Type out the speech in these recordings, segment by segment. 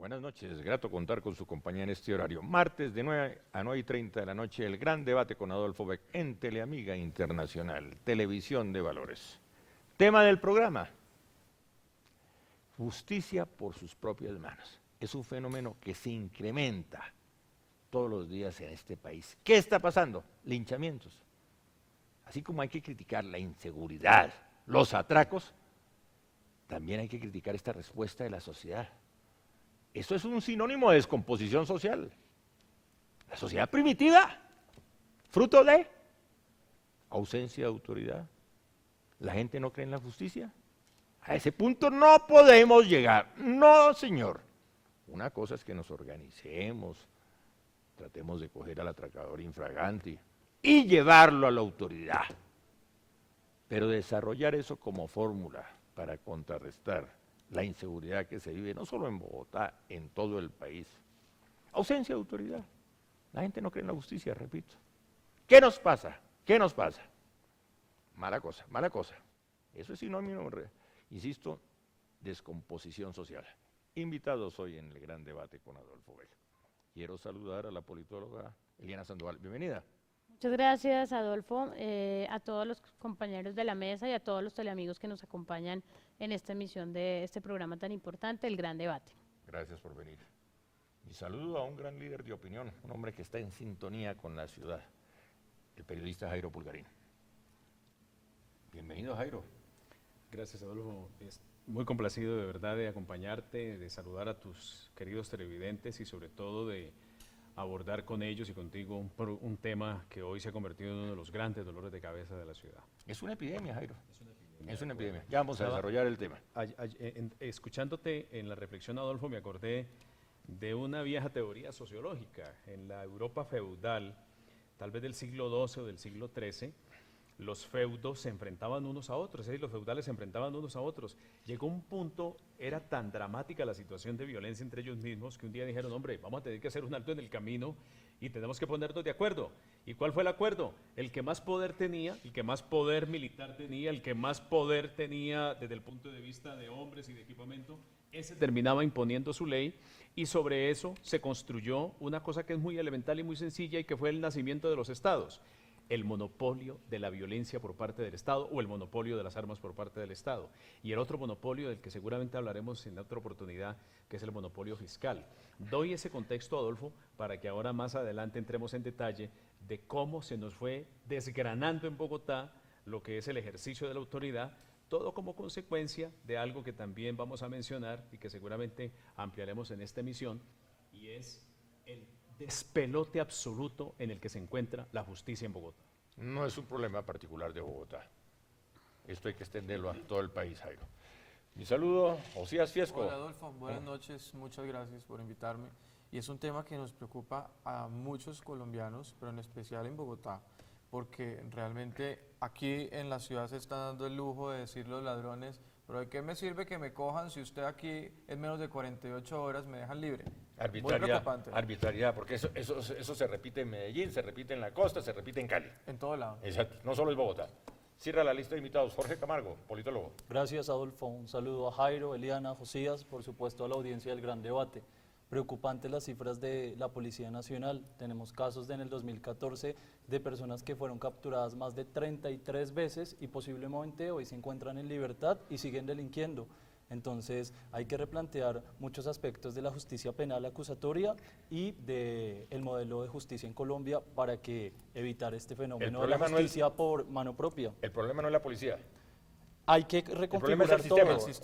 Buenas noches, grato contar con su compañía en este horario. Martes de 9 a 9:30 de la noche, el gran debate con Adolfo Beck en Teleamiga Internacional, Televisión de Valores. Tema del programa, justicia por sus propias manos. Es un fenómeno que se incrementa todos los días en este país. ¿Qué está pasando? Linchamientos. Así como hay que criticar la inseguridad, los atracos, también hay que criticar esta respuesta de la sociedad. Eso es un sinónimo de descomposición social. La sociedad primitiva, fruto de ausencia de autoridad. La gente no cree en la justicia. A ese punto no podemos llegar. No, señor. Una cosa es que nos organicemos, tratemos de coger al atracador infragante y llevarlo a la autoridad. Pero desarrollar eso como fórmula para contrarrestar la inseguridad que se vive no solo en Bogotá, en todo el país. Ausencia de autoridad. La gente no cree en la justicia, repito. ¿Qué nos pasa? ¿Qué nos pasa? Mala cosa, mala cosa. Eso es sinónimo, insisto, descomposición social. Invitados hoy en el gran debate con Adolfo Beck. Quiero saludar a la politóloga Eliana Sandoval. Bienvenida. Muchas gracias, Adolfo, a todos los compañeros de la mesa y a todos los teleamigos que nos acompañan en esta emisión de este programa tan importante, El Gran Debate. Gracias por venir. Mi saludo a un gran líder de opinión, un hombre que está en sintonía con la ciudad, el periodista Jairo Pulgarín. Bienvenido, Jairo. Gracias, Adolfo. Muy complacido de verdad de acompañarte, de saludar a tus queridos televidentes y sobre todo de abordar con ellos y contigo un tema que hoy se ha convertido en uno de los grandes dolores de cabeza de la ciudad. Es una epidemia, Jairo. Es una epidemia. Ya vamos a desarrollar el tema. Escuchándote en la reflexión, Adolfo, me acordé de una vieja teoría sociológica. En la Europa feudal, tal vez del siglo XII o del siglo XIII, los feudos se enfrentaban unos a otros, es decir, los feudales se enfrentaban unos a otros. Llegó un punto, era tan dramática la situación de violencia entre ellos mismos, que un día dijeron, hombre, vamos a tener que hacer un alto en el camino y tenemos que ponernos de acuerdo. ¿Y cuál fue el acuerdo? El que más poder tenía, el que más poder militar tenía, el que más poder tenía desde el punto de vista de hombres y de equipamiento, ese terminaba imponiendo su ley, y sobre eso se construyó una cosa que es muy elemental y muy sencilla y que fue el nacimiento de los estados. El monopolio de la violencia por parte del Estado o el monopolio de las armas por parte del Estado. Y el otro monopolio del que seguramente hablaremos en otra oportunidad, que es el monopolio fiscal. Doy ese contexto, Adolfo, para que ahora más adelante entremos en detalle de cómo se nos fue desgranando en Bogotá lo que es el ejercicio de la autoridad, todo como consecuencia de algo que también vamos a mencionar y que seguramente ampliaremos en esta emisión, y es el despelote absoluto en el que se encuentra la justicia en Bogotá. No es un problema particular de Bogotá. Esto hay que extenderlo a todo el país, Jairo. Mi saludo, Josías Fiesco. Hola, Adolfo, buenas noches, muchas gracias por invitarme. Y es un tema que nos preocupa a muchos colombianos, pero en especial en Bogotá, porque realmente aquí en la ciudad se está dando el lujo de decir los ladrones, pero ¿de qué me sirve que me cojan si usted aquí en menos de 48 horas me dejan libre? Arbitrariedad, arbitrariedad, porque eso se repite en Medellín, se repite en la costa, se repite en Cali. En todo lado. Exacto, no solo es Bogotá. Cierra la lista de invitados. Jorge Camargo, politólogo. Gracias, Adolfo. Un saludo a Jairo, Eliana, Josías, por supuesto a la audiencia del Gran Debate. Preocupantes las cifras de la Policía Nacional. Tenemos casos en el 2014 de personas que fueron capturadas más de 33 veces y posiblemente hoy se encuentran en libertad y siguen delinquiendo. Entonces hay que replantear muchos aspectos de la justicia penal acusatoria y del modelo de justicia en Colombia para que evitar este fenómeno de la justicia por mano propia. El problema no es la policía. Hay que reconfigurar todo,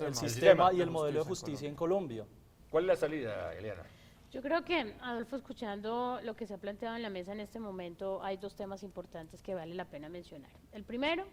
el sistema y el modelo de justicia en Colombia. ¿Cuál es la salida, Eliana? Yo creo que, Adolfo, escuchando lo que se ha planteado en la mesa en este momento, hay dos temas importantes que vale la pena mencionar. El primero,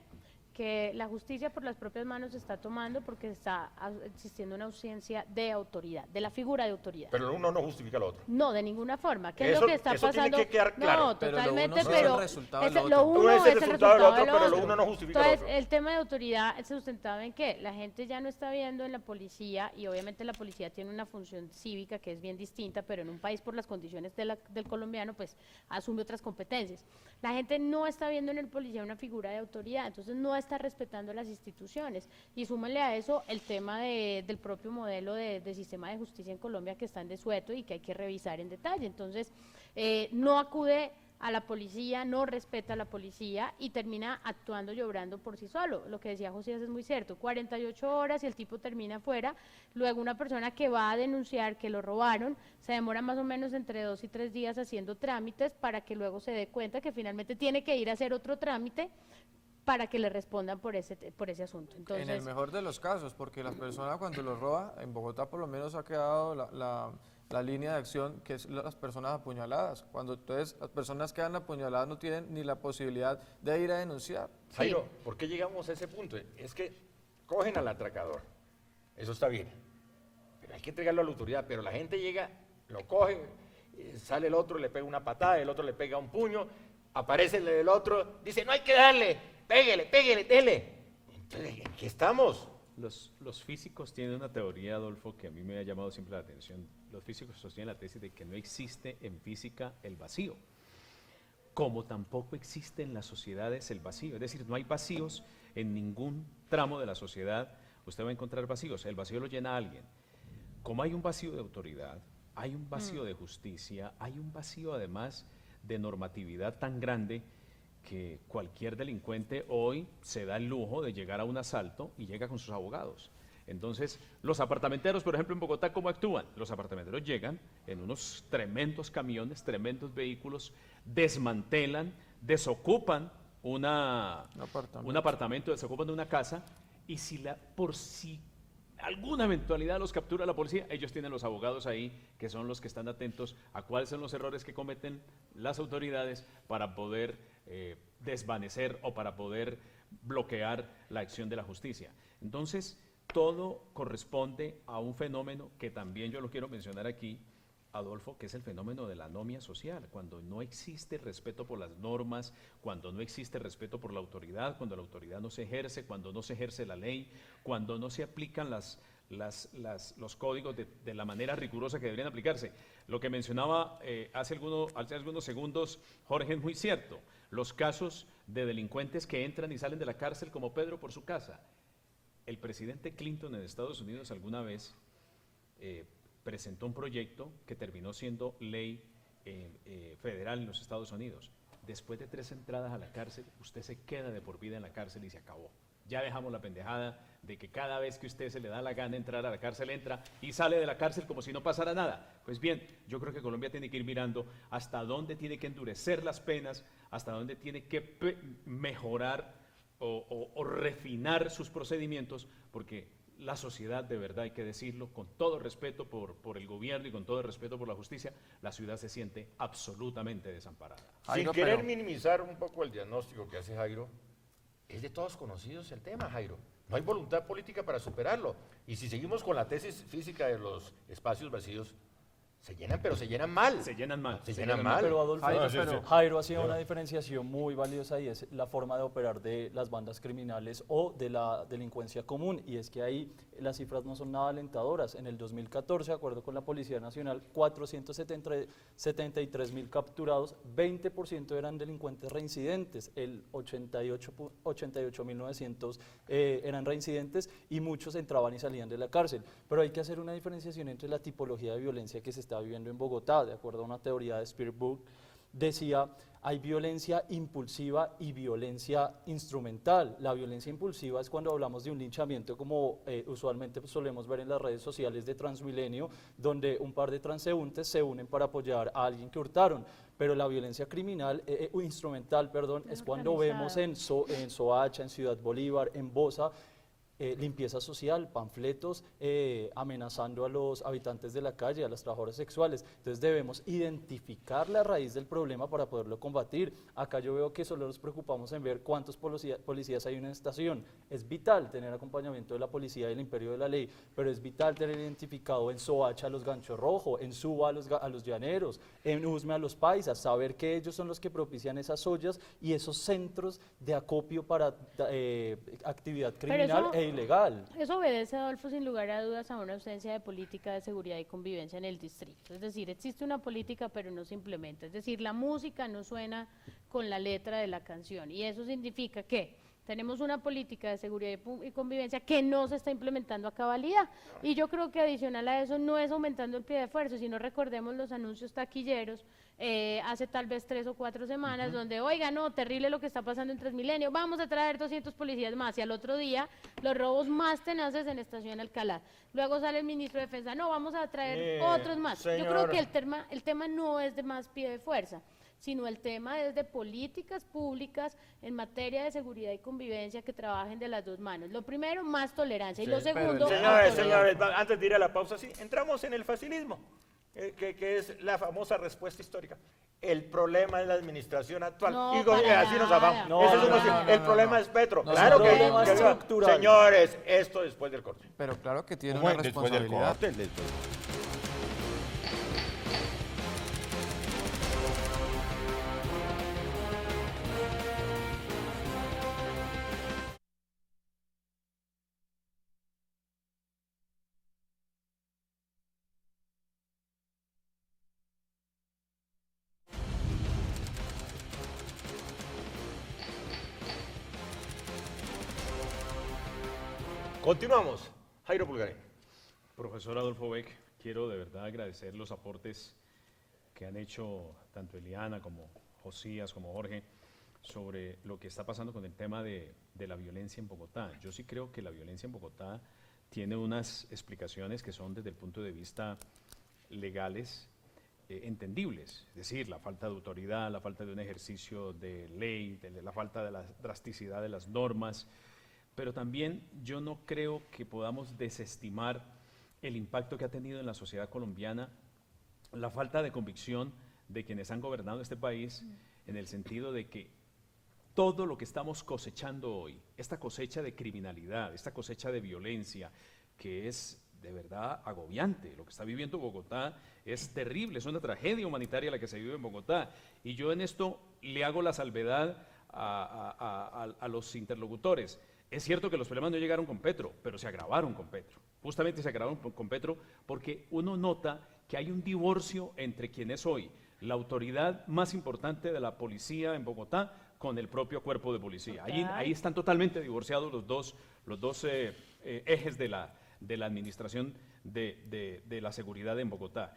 que la justicia por las propias manos se está tomando porque está existiendo una ausencia de autoridad, de la figura de autoridad. Pero uno no justifica lo otro. No, de ninguna forma. ¿Qué es lo que está pasando? Tiene que quedar claro. No, totalmente, pero lo uno es el resultado del otro, pero lo uno no justifica lo otro. Entonces, el tema de autoridad es sustentado en que la gente ya no está viendo en la policía, y obviamente la policía tiene una función cívica que es bien distinta, pero en un país por las condiciones del colombiano, pues asume otras competencias. La gente no está viendo en el policía una figura de autoridad, entonces no está respetando las instituciones. Y súmenle a eso el tema del propio modelo de sistema de justicia en Colombia, que está en desueto y que hay que revisar en detalle. Entonces, no acude a la policía, no respeta a la policía y termina actuando y obrando por sí solo. Lo que decía Josías es muy cierto, 48 horas y el tipo termina fuera, luego una persona que va a denunciar que lo robaron, se demora más o menos entre 2 y 3 días haciendo trámites para que luego se dé cuenta que finalmente tiene que ir a hacer otro trámite para que le respondan por ese asunto. Entonces, En el mejor de los casos, porque la persona cuando lo roba, en Bogotá por lo menos ha quedado la línea de acción, que es las personas apuñaladas. Cuando entonces las personas quedan apuñaladas no tienen ni la posibilidad de ir a denunciar. Jairo, ¿por qué llegamos a ese punto? Es que cogen al atracador, eso está bien, pero hay que entregarlo a la autoridad, pero la gente llega, lo coge, sale el otro, le pega una patada, el otro le pega un puño, aparece el otro, dice, no hay que darle, pégale, dele. Entonces, ¿en qué estamos? Los físicos tienen una teoría, Adolfo, que a mí me ha llamado siempre la atención. Los físicos sostienen la tesis de que no existe en física el vacío, como tampoco existe en las sociedades el vacío. Es decir, no hay vacíos en ningún tramo de la sociedad. Usted va a encontrar vacíos, el vacío lo llena alguien. Como hay un vacío de autoridad, hay un vacío de justicia, hay un vacío además de normatividad tan grande que cualquier delincuente hoy se da el lujo de llegar a un asalto y llega con sus abogados. Entonces, los apartamenteros, por ejemplo, en Bogotá, ¿cómo actúan? Los apartamenteros llegan en unos tremendos camiones, tremendos vehículos, desmantelan, desocupan un apartamento, desocupan una casa, y por si alguna eventualidad los captura la policía, ellos tienen los abogados ahí, que son los que están atentos a cuáles son los errores que cometen las autoridades para poder desvanecer o para poder bloquear la acción de la justicia. Entonces, todo corresponde a un fenómeno que también yo lo quiero mencionar aquí, Adolfo, que es el fenómeno de la anomia social, cuando no existe respeto por las normas, cuando no existe respeto por la autoridad, cuando la autoridad no se ejerce, cuando no se ejerce la ley, cuando no se aplican los códigos de la manera rigurosa que deberían aplicarse. Lo que mencionaba hace algunos segundos Jorge es muy cierto. Los casos de delincuentes que entran y salen de la cárcel como Pedro por su casa. El presidente Clinton en Estados Unidos alguna vez presentó un proyecto que terminó siendo ley federal en los Estados Unidos. Después de 3 entradas a la cárcel, usted se queda de por vida en la cárcel y se acabó. Ya dejamos la pendejada de que cada vez que usted se le da la gana entrar a la cárcel, entra y sale de la cárcel como si no pasara nada. Pues bien, yo creo que Colombia tiene que ir mirando hasta dónde tiene que endurecer las penas, hasta dónde tiene que mejorar o refinar sus procedimientos, porque la sociedad, de verdad hay que decirlo, con todo respeto por el gobierno y con todo respeto por la justicia, la ciudad se siente absolutamente desamparada. Sin querer minimizar un poco el diagnóstico que hace Jairo, es de todos conocidos el tema, Jairo. No hay voluntad política para superarlo. Y si seguimos con la tesis física de los espacios vacíos, se llenan, pero se llenan mal. Se llenan mal. Se llenan mal. Pero Adolfo, Jairo, Jairo hacía una diferenciación muy valiosa y es la forma de operar de las bandas criminales o de la delincuencia común, y es que ahí las cifras no son nada alentadoras. En el 2014, de acuerdo con la Policía Nacional, 473.000 capturados, 20% eran delincuentes reincidentes, el 88.900 eran reincidentes y muchos entraban y salían de la cárcel. Pero hay que hacer una diferenciación entre la tipología de violencia que se está viviendo en Bogotá. De acuerdo a una teoría de Spearbook, decía, hay violencia impulsiva y violencia instrumental. La violencia impulsiva es cuando hablamos de un linchamiento, como usualmente solemos ver en las redes sociales de Transmilenio, donde un par de transeúntes se unen para apoyar a alguien que hurtaron. Pero la violencia criminal, instrumental, perdón, es cuando vemos en Soacha, en Ciudad Bolívar, en Bosa, limpieza social, panfletos amenazando a los habitantes de la calle, a las trabajadoras sexuales. Entonces debemos identificar la raíz del problema para poderlo combatir. Acá yo veo que solo nos preocupamos en ver cuántos policías hay en una estación. Es vital tener acompañamiento de la policía y el imperio de la ley, pero es vital tener identificado en Soacha a los Gancho Rojo, en Suba a los llaneros, en Usme a los paisas, saber que ellos son los que propician esas ollas y esos centros de acopio para actividad criminal ilegal. Eso obedece, Adolfo, sin lugar a dudas, a una ausencia de política de seguridad y convivencia en el distrito. Es decir, existe una política, pero no se implementa. Es decir, la música no suena con la letra de la canción. Y eso significa que tenemos una política de seguridad y convivencia que no se está implementando a cabalidad. Y yo creo que adicional a eso no es aumentando el pie de esfuerzo, sino recordemos los anuncios taquilleros hace tal vez 3 o 4 semanas, donde, oiga, no, terrible lo que está pasando en Transmilenio, vamos a traer 200 policías más, y al otro día los robos más tenaces en Estación Alcalá. Luego sale el ministro de Defensa, no, vamos a traer otros más. Yo creo que el tema no es de más pie de fuerza, sino el tema es de políticas públicas en materia de seguridad y convivencia que trabajen de las dos manos. Lo primero, más tolerancia, y lo segundo... Señores, antes de ir a la pausa, sí, entramos en el facilismo, que es la famosa respuesta histórica. El problema es la administración actual. No, Y así nos vamos. No, Ese es no, uno, no, el no, problema no. es Petro. No, Claro es un que, problema estructural. señores, esto después del corte. Pero claro que tiene Bueno, una después del responsabilidad. corte, después del corte. Continuamos. Jairo Pulgarín. Profesor Adolfo Beck, quiero de verdad agradecer los aportes que han hecho tanto Eliana como Josías, como Jorge, sobre lo que está pasando con el tema de la violencia en Bogotá. Yo sí creo que la violencia en Bogotá tiene unas explicaciones que son desde el punto de vista legales entendibles, es decir, la falta de autoridad, la falta de un ejercicio de ley, la falta de la drasticidad de las normas, pero también yo no creo que podamos desestimar el impacto que ha tenido en la sociedad colombiana la falta de convicción de quienes han gobernado este país, en el sentido de que todo lo que estamos cosechando hoy, esta cosecha de criminalidad, esta cosecha de violencia, que es de verdad agobiante, lo que está viviendo Bogotá es terrible, es una tragedia humanitaria la que se vive en Bogotá, y yo en esto le hago la salvedad a los interlocutores. Es cierto que los problemas no llegaron con Petro, pero se agravaron con Petro. Justamente se agravaron con Petro porque uno nota que hay un divorcio entre quien es hoy la autoridad más importante de la policía en Bogotá con el propio cuerpo de policía. Ahí están totalmente divorciados los dos ejes de la administración de la seguridad en Bogotá.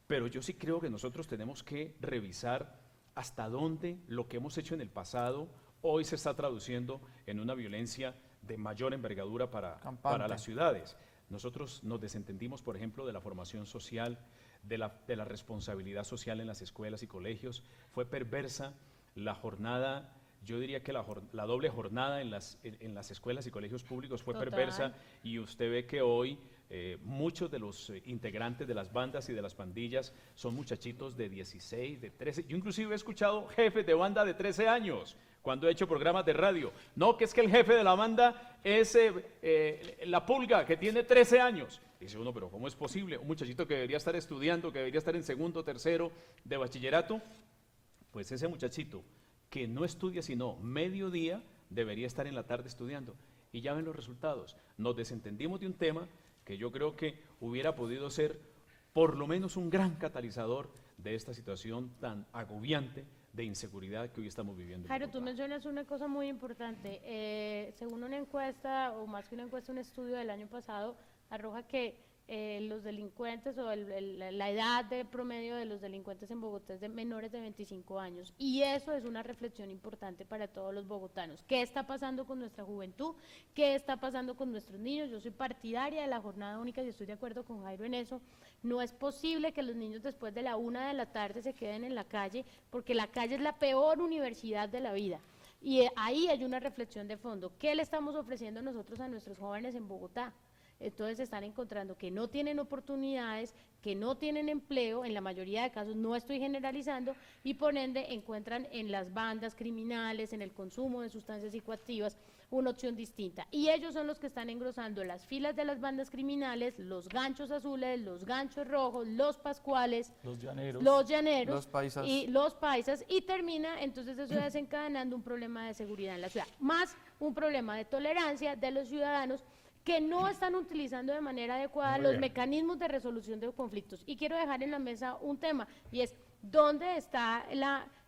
Pero yo sí creo que nosotros tenemos que revisar hasta dónde lo que hemos hecho en el pasado hoy se está traduciendo en una violencia de mayor envergadura para las ciudades. Nosotros nos desentendimos, por ejemplo, de la formación social, de la responsabilidad social en las escuelas y colegios. Fue perversa la jornada, yo diría que la doble jornada en las escuelas y colegios públicos fue perversa, y usted ve que hoy muchos de los integrantes de las bandas y de las pandillas son muchachitos de 16, de 13. Yo inclusive he escuchado jefes de banda de 13 años cuando he hecho programas de radio. No, que es que el jefe de la banda es la Pulga, que tiene 13 años. Dice uno, pero ¿cómo es posible? Un muchachito que debería estar estudiando, que debería estar en segundo, tercero de bachillerato, pues ese muchachito que no estudia sino mediodía, debería estar en la tarde estudiando. Y ya ven los resultados. Nos desentendimos de un tema que yo creo que hubiera podido ser por lo menos un gran catalizador de esta situación tan agobiante de inseguridad que hoy estamos viviendo. Jairo, tú mencionas una cosa muy importante. Según una encuesta, o más que una encuesta, un estudio del año pasado, arroja que los delincuentes o la edad de promedio de los delincuentes en Bogotá es de menores de 25 años, y eso es una reflexión importante para todos los bogotanos. ¿Qué está pasando con nuestra juventud? ¿Qué está pasando con nuestros niños? Yo soy partidaria de la jornada única y estoy de acuerdo con Jairo en eso. No es posible que los niños después de la 1 de la tarde se queden en la calle, porque la calle es la peor universidad de la vida. Y ahí hay una reflexión de fondo. ¿Qué le estamos ofreciendo nosotros a nuestros jóvenes en Bogotá? Entonces se están encontrando que no tienen oportunidades, que no tienen empleo, en la mayoría de casos, no estoy generalizando, y por ende encuentran en las bandas criminales, en el consumo de sustancias psicoactivas, una opción distinta. Y ellos son los que están engrosando las filas de las bandas criminales, los ganchos azules, los ganchos rojos, los pascuales, los llaneros, los paisas, y termina entonces eso desencadenando un problema de seguridad en la ciudad, más un problema de tolerancia de los ciudadanos que no están utilizando de manera adecuada los mecanismos de resolución de conflictos. Y quiero dejar en la mesa un tema, y es, ¿dónde está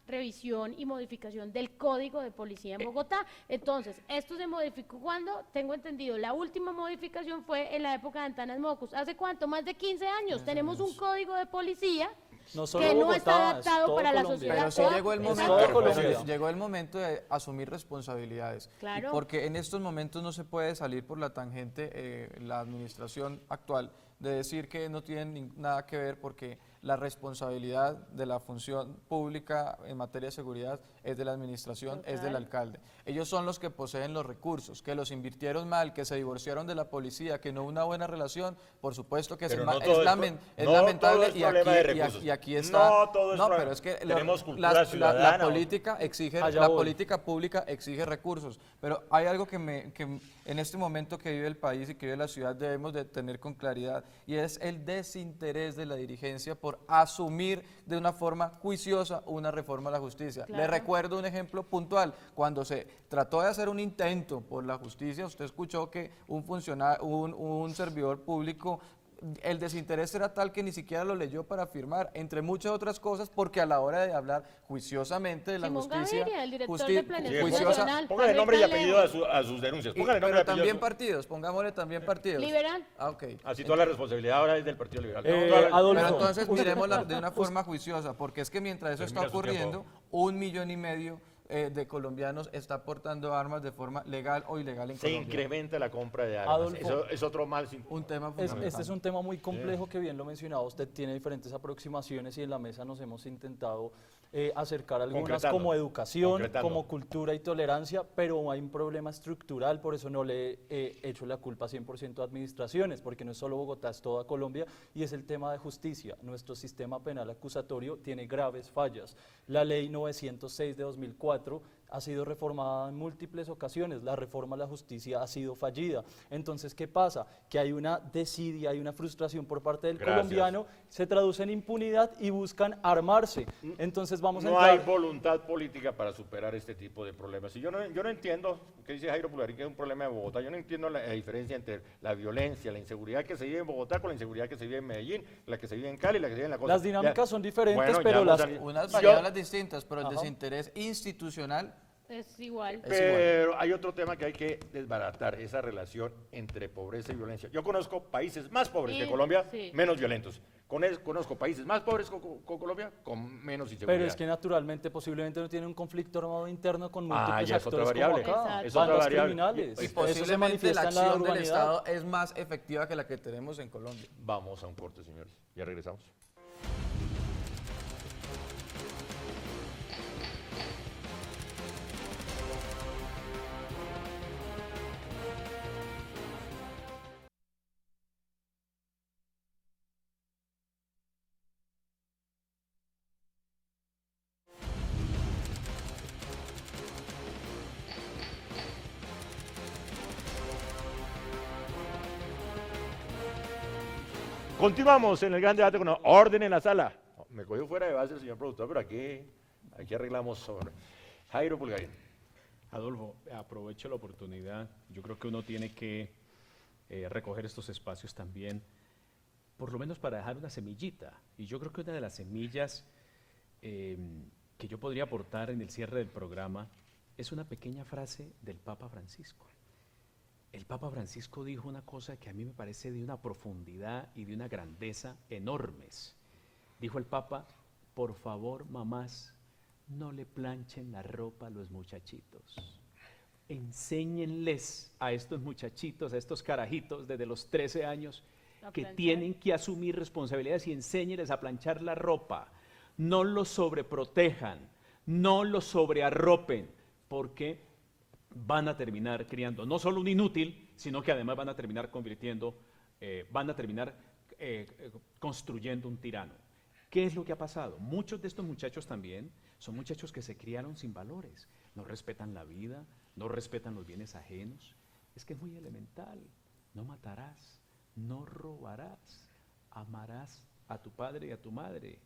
revisión y modificación del Código de Policía en Bogotá. Entonces, esto se modificó cuando, tengo entendido, la última modificación fue en la época de Antanas Mocus. ¿Hace cuánto? Más de 15 años. Tenemos un Código de Policía No solo que no Bogotá, está es adaptado todo para la Colombia. sociedad. Pero sí toda. llegó el Exacto. momento, Todo Colombia. llegó el momento de asumir responsabilidades. Claro. Porque en estos momentos no se puede salir por la tangente la administración actual de decir que no tienen nada que ver, porque la responsabilidad de la función pública en materia de seguridad es de la administración, es del Total. alcalde. Ellos son los que poseen los recursos, que los invirtieron mal, que se divorciaron de la policía, que no hubo una buena relación, por supuesto que Pero no es todo es lamentable todo es problema de recursos. y aquí está. No todo es No, problema. pero es que Tenemos cultura la ciudadana. política exige, Allá la voy. política pública exige recursos, pero hay algo que en este momento que vive el país y que vive la ciudad debemos de tener con claridad, y es el desinterés de la dirigencia por asumir de una forma juiciosa una reforma a la justicia. Claro. Le recuerdo un ejemplo puntual: cuando se trató de hacer un intento por la justicia, usted escuchó que un servidor público, el desinterés era tal que ni siquiera lo leyó para firmar, entre muchas otras cosas, porque a la hora de hablar juiciosamente de la Simón justicia, Gaviria, el director de Planeación juiciosa, Nacional. Póngale Javier nombre y Calero. apellido a sus denuncias. Póngale nombre y pero apellido. también partidos, pongámosle también partidos. Liberal. Ah, ok. Así toda la responsabilidad ahora es del Partido Liberal. Adolfo. Pero entonces miremosla de una forma juiciosa, porque es que mientras eso está Termina su ocurriendo, tiempo. 1,5 millones de colombianos está portando armas de forma legal o ilegal en Se Colombia. incrementa la compra de armas. Adolfo. Eso es otro mal. Un tema fundamental. Este es un tema muy complejo que bien lo mencionaba, usted tiene diferentes aproximaciones y en la mesa nos hemos intentado acercar algunas Concretando, como educación, concretando. como cultura y tolerancia, pero hay un problema estructural, por eso no le he hecho la culpa 100% a administraciones, porque no es solo Bogotá, es toda Colombia, y es el tema de justicia. Nuestro sistema penal acusatorio tiene graves fallas. La ley 906 de 2004 ha sido reformada en múltiples ocasiones, la reforma a la justicia ha sido fallida. Entonces, ¿qué pasa? Que hay una desidia, hay una frustración por parte del Gracias. colombiano, se traduce en impunidad y buscan armarse. Entonces vamos a No entrar... hay voluntad política para superar este tipo de problemas. Y yo no entiendo, que dice Jairo Pulgarín, que es un problema de Bogotá. Yo no entiendo la diferencia entre la violencia, la inseguridad que se vive en Bogotá con la inseguridad que se vive en Medellín, la que se vive en Cali, la que se vive en la costa. Las dinámicas son diferentes, Bueno, pero ya las... hemos salido. Unas Yo- variables distintas, pero el Ajá. desinterés institucional Es igual. Pero hay otro tema que hay que desbaratar, esa relación entre pobreza y violencia. Yo conozco países más pobres que Sí, Colombia, sí. menos violentos. Conozco países más pobres con Colombia, con menos inseguridad. Pero es que naturalmente posiblemente no tiene un conflicto armado interno con Ah, múltiples ya es otra actores como variable. acá, Exacto. Es otra bandas variable. criminales. y Eso se posiblemente la manifiesta en la acción del urbanidad. Estado es más efectiva que la que tenemos en Colombia. Vamos a un corte, señores. Ya regresamos. Continuamos en el gran debate con orden en la sala. Me cogió fuera de base el señor productor, pero aquí arreglamos sobre. Jairo Pulgarín. Adolfo, aprovecho la oportunidad. Yo creo que uno tiene que recoger estos espacios también, por lo menos para dejar una semillita. Y yo creo que una de las semillas que yo podría aportar en el cierre del programa es una pequeña frase del Papa Francisco. El Papa Francisco dijo una cosa que a mí me parece de una profundidad y de una grandeza enormes. Dijo el Papa: por favor, mamás, no le planchen la ropa a los muchachitos. Enséñenles a estos muchachitos, a estos carajitos desde los 13 años, A que planchar. tienen que asumir responsabilidades, y enséñenles a planchar la ropa. No los sobreprotejan, no los sobrearropen, porque van a terminar criando no solo un inútil, sino que además van a terminar construyendo un tirano. ¿Qué es lo que ha pasado? Muchos de estos muchachos también son muchachos que se criaron sin valores, no respetan la vida, no respetan los bienes ajenos. Es que es muy elemental: no matarás, no robarás, amarás a tu padre y a tu madre.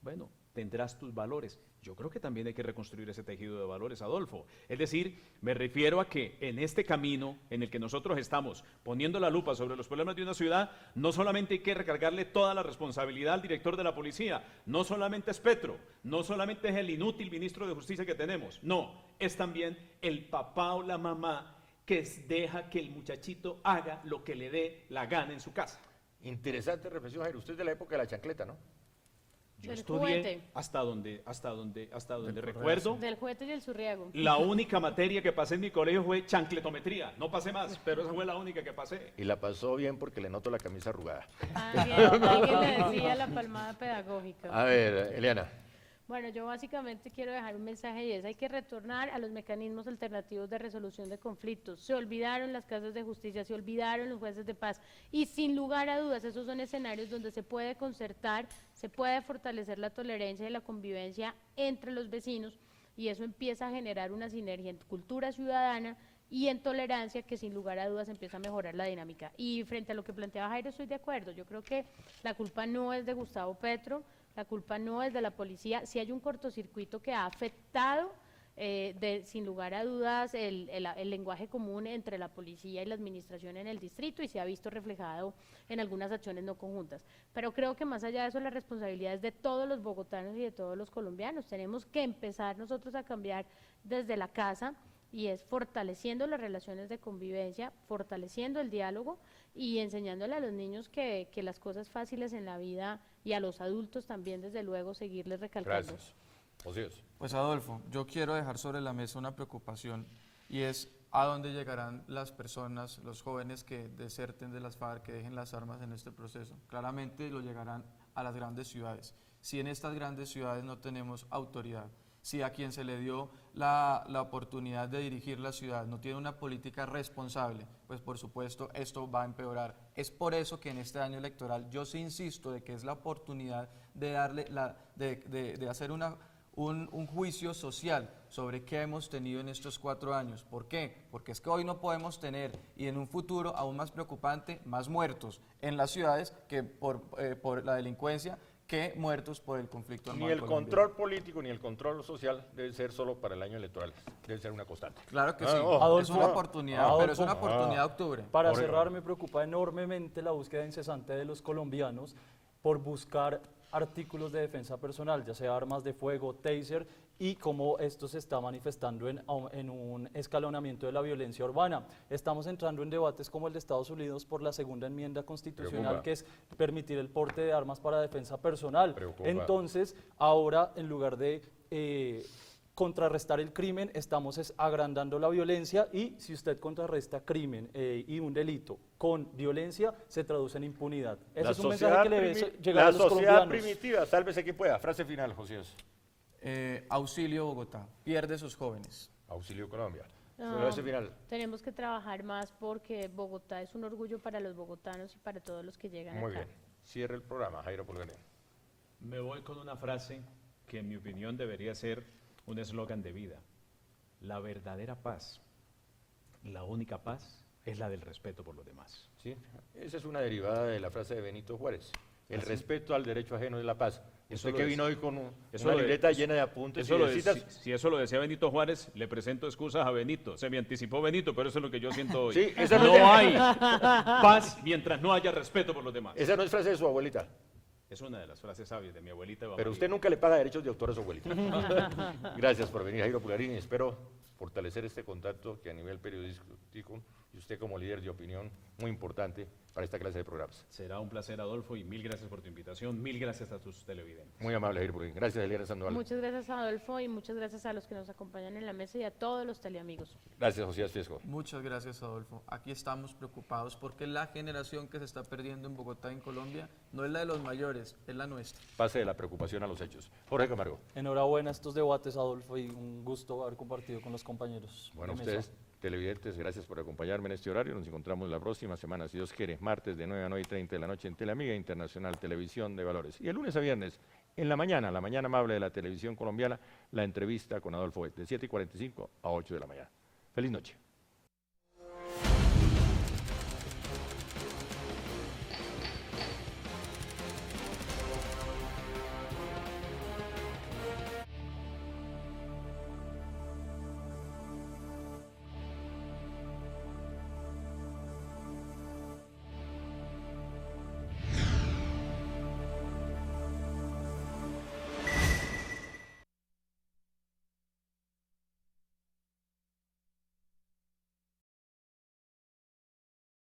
bueno, tendrás tus valores. Yo creo que también hay que reconstruir ese tejido de valores, Adolfo. Es decir, me refiero a que en este camino en el que nosotros estamos poniendo la lupa sobre los problemas de una ciudad, no solamente hay que recargarle toda la responsabilidad al director de la policía, no solamente es Petro, no solamente es el inútil ministro de Justicia que tenemos, no, es también el papá o la mamá que deja que el muchachito haga lo que le dé la gana en su casa. Interesante reflexión, Jairo. Usted es de la época de la chancleta, ¿no? Yo Del estudié juguete. hasta donde recuerdo. Del juguete y el surriago. La única materia que pasé en mi colegio fue chancletometría. No pasé más, pero esa fue la única que pasé. Y la pasó bien porque le noto la camisa arrugada. Alguien le decía la palmada pedagógica. A ver, Eliana. Bueno, yo básicamente quiero dejar un mensaje y es, hay que retornar a los mecanismos alternativos de resolución de conflictos. Se olvidaron las casas de justicia, se olvidaron los jueces de paz y sin lugar a dudas esos son escenarios donde se puede concertar, se puede fortalecer la tolerancia y la convivencia entre los vecinos y eso empieza a generar una sinergia en cultura ciudadana y en tolerancia que sin lugar a dudas empieza a mejorar la dinámica. Y frente a lo que planteaba Jairo estoy de acuerdo, yo creo que la culpa no es de Gustavo Petro, la culpa no es de la policía, si hay un cortocircuito que ha afectado sin lugar a dudas el lenguaje común entre la policía y la administración en el distrito y se ha visto reflejado en algunas acciones no conjuntas. Pero creo que más allá de eso la responsabilidad es de todos los bogotanos y de todos los colombianos. Tenemos que empezar nosotros a cambiar desde la casa y es fortaleciendo las relaciones de convivencia, fortaleciendo el diálogo y enseñándole a los niños que las cosas fáciles en la vida y a los adultos también, desde luego, seguirles recalcando. Gracias. Ocios. Pues Adolfo, yo quiero dejar sobre la mesa una preocupación y es a dónde llegarán las personas, los jóvenes que deserten de las FARC, que dejen las armas en este proceso. Claramente lo llegarán a las grandes ciudades. Si en estas grandes ciudades no tenemos autoridad, si a quien se le dio la oportunidad de dirigir la ciudad no tiene una política responsable, pues por supuesto esto va a empeorar. Es por eso que en este año electoral yo sí insisto de que es la oportunidad de darle de hacer un juicio social sobre qué hemos tenido en estos 4 años. ¿Por qué? Porque es que hoy no podemos tener, y en un futuro aún más preocupante, más muertos en las ciudades que por la delincuencia, que muertos por el conflicto armado. Ni el control político ni el control social debe ser solo para el año electoral, debe ser una constante. Claro que sí, Adolfo, es una oportunidad, pero es una oportunidad de octubre. Para Correcto. cerrar, me preocupa enormemente la búsqueda incesante de los colombianos por buscar artículos de defensa personal, ya sea armas de fuego, taser, y cómo esto se está manifestando en un escalonamiento de la violencia urbana. Estamos entrando en debates como el de Estados Unidos por la segunda enmienda constitucional, Preocupa. que es permitir el porte de armas para defensa personal. Preocupa. Entonces, ahora, en lugar de contrarrestar el crimen, estamos agrandando la violencia y si usted contrarresta crimen y un delito con violencia, se traduce en impunidad. Ese es un mensaje que le debe llegar a los sociedad colombianos. primitiva, sálvese quien pueda. Frase final, José. Auxilio Bogotá, pierde sus jóvenes. Auxilio Colombia. No, Frase final. tenemos que trabajar más porque Bogotá es un orgullo para los bogotanos y para todos los que llegan Muy acá. bien. Cierre el programa, Jairo Pulgarín. Me voy con una frase que en mi opinión debería ser un eslogan de vida. La verdadera paz, la única paz, es la del respeto por los demás. ¿Sí? Esa es una derivada de la frase de Benito Juárez. El respeto al derecho ajeno es la paz. Eso Usted lo que es- vino hoy con eso una lo de- libreta llena de apuntes y Eso de citas. si eso lo decía Benito Juárez, le presento excusas a Benito. Se me anticipó Benito, pero eso es lo que yo siento hoy. Sí, esa no no es de- hay paz mientras no haya respeto por los demás. Esa no es frase de su abuelita, Es una de las frases sabias de mi abuelita. Eva pero María. usted nunca le paga derechos de autor a su abuelita. Gracias por venir, Jairo Pulgarín, y espero fortalecer este contacto que a nivel periodístico, y usted como líder de opinión, muy importante para esta clase de programas. Será un placer, Adolfo, y mil gracias por tu invitación. Mil gracias a tus televidentes. Muy amable, Jairo Pulgarín. Gracias, Eliana Sandoval. Muchas gracias, Adolfo, y muchas gracias a los que nos acompañan en la mesa y a todos los teleamigos. Gracias, José Fiesco. Muchas gracias, Adolfo. Aquí estamos preocupados porque la generación que se está perdiendo en Bogotá, en Colombia, no es la de los mayores, es la nuestra. Pase de la preocupación a los hechos. Jorge Camargo. Enhorabuena a estos debates, Adolfo, y un gusto haber compartido con los compañeros. Bueno, de mesa. ustedes, televidentes, gracias por acompañarme en este horario. Nos encontramos la próxima semana, si Dios quiere, martes de 9 a 9:30 de la noche en Teleamiga Internacional Televisión de Valores. Y el lunes a viernes, en la mañana amable de la televisión colombiana, la entrevista con Adolfo Huet, de 7:45 a 8 de la mañana. Feliz noche.